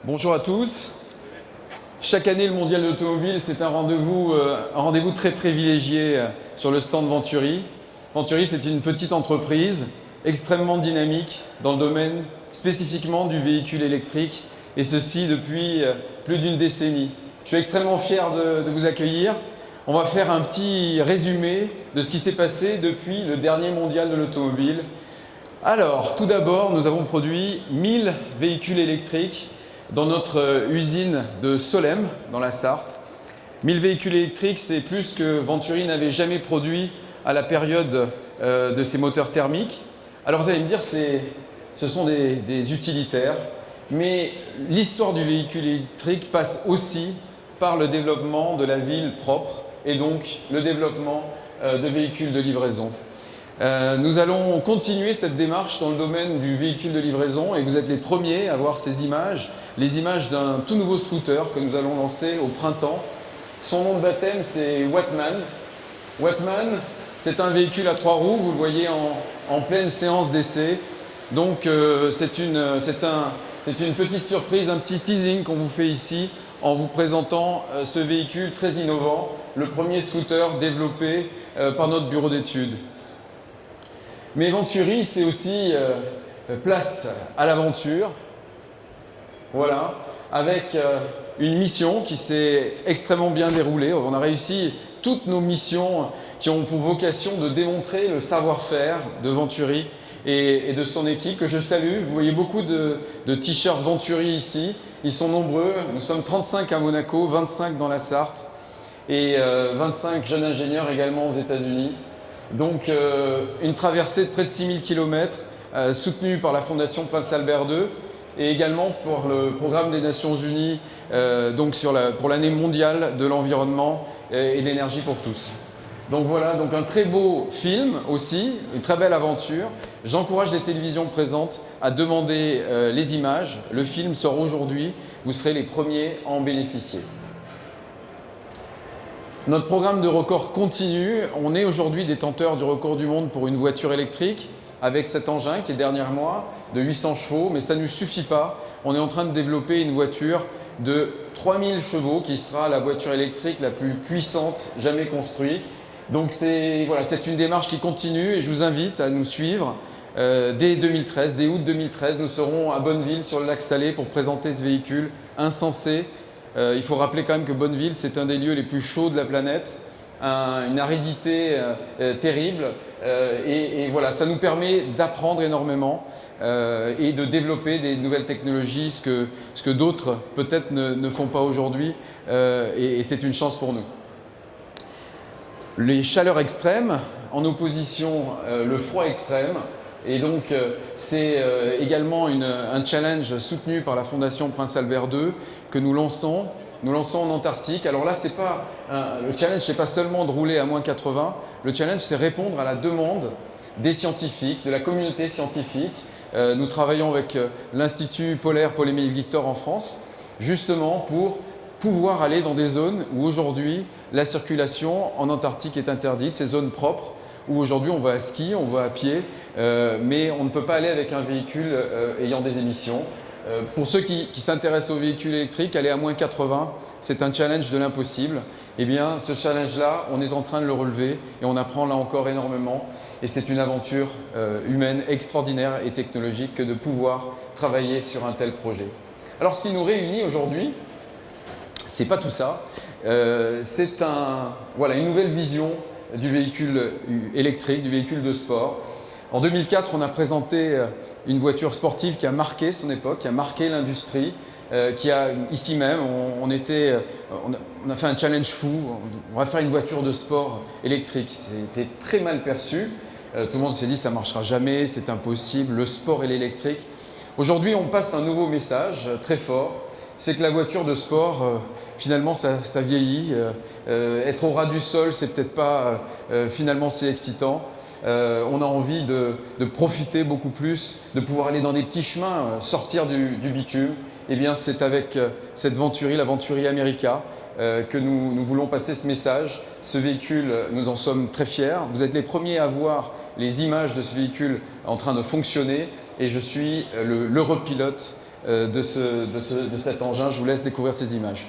Bonjour à tous. Chaque année, le Mondial de l'automobile, c'est un rendez-vous très privilégié sur le stand Venturi. Venturi, c'est une petite entreprise extrêmement dynamique dans le domaine spécifiquement du véhicule électrique, et ceci depuis plus d'une décennie. Je suis extrêmement fier de vous accueillir. On va faire un petit résumé de ce qui s'est passé depuis le dernier Mondial de l'automobile. Alors, tout d'abord, nous avons produit 1000 véhicules électriques dans notre usine de Solesmes, dans la Sarthe. 1000 véhicules électriques, c'est plus que Venturi n'avait jamais produit à la période de ses moteurs thermiques. Alors vous allez me dire, ce sont des utilitaires, mais l'histoire du véhicule électrique passe aussi par le développement de la ville propre et donc le développement de véhicules de livraison. Nous allons continuer cette démarche dans le domaine du véhicule de livraison et vous êtes les premiers à voir ces images, les images d'un tout nouveau scooter que nous allons lancer au printemps. Son nom de baptême, c'est Wattman. Wattman, c'est un véhicule à 3 roues, vous le voyez en pleine séance d'essai. Donc c'est une petite surprise, un petit teasing qu'on vous fait ici en vous présentant ce véhicule très innovant, le premier scooter développé par notre bureau d'études. Mais Venturi, c'est aussi place à l'aventure, voilà, avec une mission qui s'est extrêmement bien déroulée. On a réussi toutes nos missions qui ont pour vocation de démontrer le savoir-faire de Venturi et de son équipe, que je salue. Vous voyez beaucoup de t-shirts Venturi ici, ils sont nombreux, nous sommes 35 à Monaco, 25 dans la Sarthe et 25 jeunes ingénieurs également aux États-Unis. Donc une traversée de près de 6000 km soutenue par la Fondation Prince Albert II et également pour le programme des Nations Unies pour l'année mondiale de l'environnement et de l'énergie pour tous. Donc voilà, donc un très beau film aussi, une très belle aventure. J'encourage les télévisions présentes à demander les images. Le film sort aujourd'hui, vous serez les premiers à en bénéficier. Notre programme de record continue. On est aujourd'hui détenteur du record du monde pour une voiture électrique avec cet engin qui est derrière moi de 800 chevaux, mais ça ne nous suffit pas. On est en train de développer une voiture de 3000 chevaux qui sera la voiture électrique la plus puissante jamais construite. Donc c'est une démarche qui continue et je vous invite à nous suivre. Dès août 2013, nous serons à Bonneville sur le lac Salé pour présenter ce véhicule insensé. Il faut rappeler quand même que Bonneville, c'est un des lieux les plus chauds de la planète, une aridité terrible. Et voilà, ça nous permet d'apprendre énormément et de développer des nouvelles technologies, ce que d'autres peut-être ne font pas aujourd'hui. Et c'est une chance pour nous. Les chaleurs extrêmes, en opposition le froid extrême. Et donc c'est également un challenge soutenu par la Fondation Prince Albert II que nous lançons. Nous lançons en Antarctique. Alors là, le challenge, c'est pas seulement de rouler à moins 80. Le challenge, c'est répondre à la demande des scientifiques, de la communauté scientifique. Nous travaillons avec l'Institut polaire Paul-Émile Victor en France, justement pour pouvoir aller dans des zones où aujourd'hui la circulation en Antarctique est interdite, ces zones propres, où aujourd'hui on va à ski, on va à pied, mais on ne peut pas aller avec un véhicule ayant des émissions. Pour ceux qui s'intéressent aux véhicules électriques, aller à moins 80, c'est un challenge de l'impossible. Eh bien, ce challenge-là, on est en train de le relever et on apprend là encore énormément. Et c'est une aventure humaine extraordinaire et technologique que de pouvoir travailler sur un tel projet. Alors, ce qui nous réunit aujourd'hui, c'est pas tout ça. C'est une nouvelle vision du véhicule électrique, du véhicule de sport. En 2004, on a présenté une voiture sportive qui a marqué son époque, qui a marqué l'industrie, ici même, on a fait un challenge fou, on va faire une voiture de sport électrique. C'était très mal perçu, tout le monde s'est dit ça ne marchera jamais, c'est impossible, le sport et l'électrique. Aujourd'hui, on passe un nouveau message très fort, c'est que la voiture de sport, finalement, ça vieillit. Être au ras du sol, c'est peut-être pas finalement si excitant. On a envie de profiter beaucoup plus, de pouvoir aller dans des petits chemins, sortir du bitume. Eh bien, c'est avec cette Venturi, la Venturi America, que nous voulons passer ce message. Ce véhicule, nous en sommes très fiers. Vous êtes les premiers à voir les images de ce véhicule en train de fonctionner et je suis l'Europilote de cet engin. Je vous laisse découvrir ces images.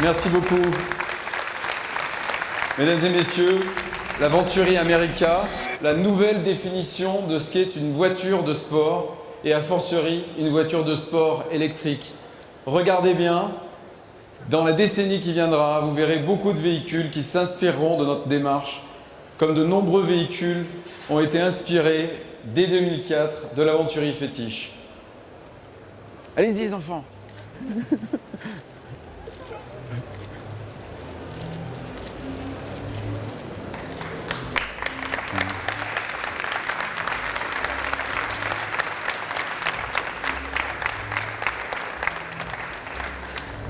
Merci beaucoup. Mesdames et messieurs, la Venturi America, la nouvelle définition de ce qu'est une voiture de sport et a fortiori une voiture de sport électrique. Regardez bien, dans la décennie qui viendra, vous verrez beaucoup de véhicules qui s'inspireront de notre démarche, comme de nombreux véhicules ont été inspirés dès 2004 de la Venturi fétiche. Allez-y les enfants.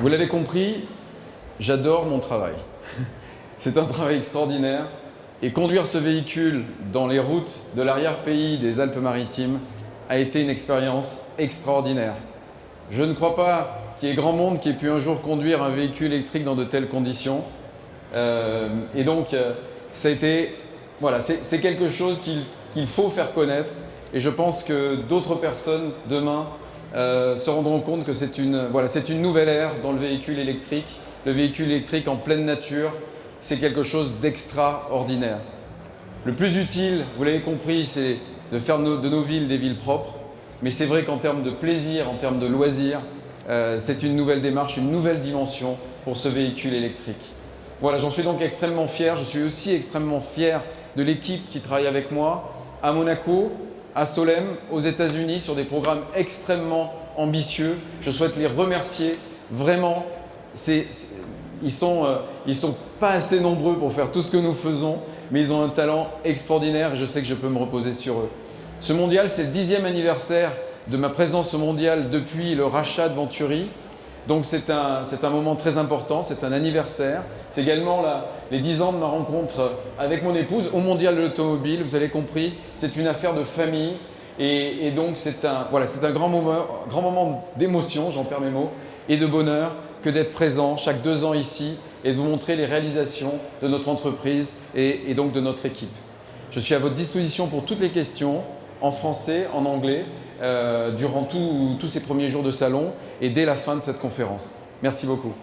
Vous l'avez compris, j'adore mon travail. C'est un travail extraordinaire et conduire ce véhicule dans les routes de l'arrière-pays des Alpes-Maritimes a été une expérience extraordinaire. Je ne crois pas qu'il y ait grand monde qui ait pu un jour conduire un véhicule électrique dans de telles conditions. Ça a été Voilà, c'est quelque chose qu'il faut faire connaître et je pense que d'autres personnes demain se rendront compte que c'est une nouvelle ère dans le véhicule électrique. Le véhicule électrique en pleine nature, c'est quelque chose d'extraordinaire. Le plus utile, vous l'avez compris, c'est de faire de nos villes des villes propres. Mais c'est vrai qu'en termes de plaisir, en termes de loisirs, c'est une nouvelle démarche, une nouvelle dimension pour ce véhicule électrique. Voilà, j'en suis donc extrêmement fier. Je suis aussi extrêmement fier de l'équipe qui travaille avec moi à Monaco, à Solem, aux États-Unis, sur des programmes extrêmement ambitieux. Je souhaite les remercier vraiment. Ils sont pas assez nombreux pour faire tout ce que nous faisons, mais ils ont un talent extraordinaire et je sais que je peux me reposer sur eux. Ce mondial, c'est le 10e anniversaire de ma présence au mondial depuis le rachat de Venturi. Donc c'est un moment très important, c'est un anniversaire. C'est également les 10 ans de ma rencontre avec mon épouse au mondial de l'automobile. Vous avez compris, c'est une affaire de famille. Et donc c'est un grand moment d'émotion, j'en perds mes mots, et de bonheur que d'être présent chaque 2 ans ici et de vous montrer les réalisations de notre entreprise et donc de notre équipe. Je suis à votre disposition pour toutes les questions, en français, en anglais, durant tous ces premiers jours de salon et dès la fin de cette conférence. Merci beaucoup.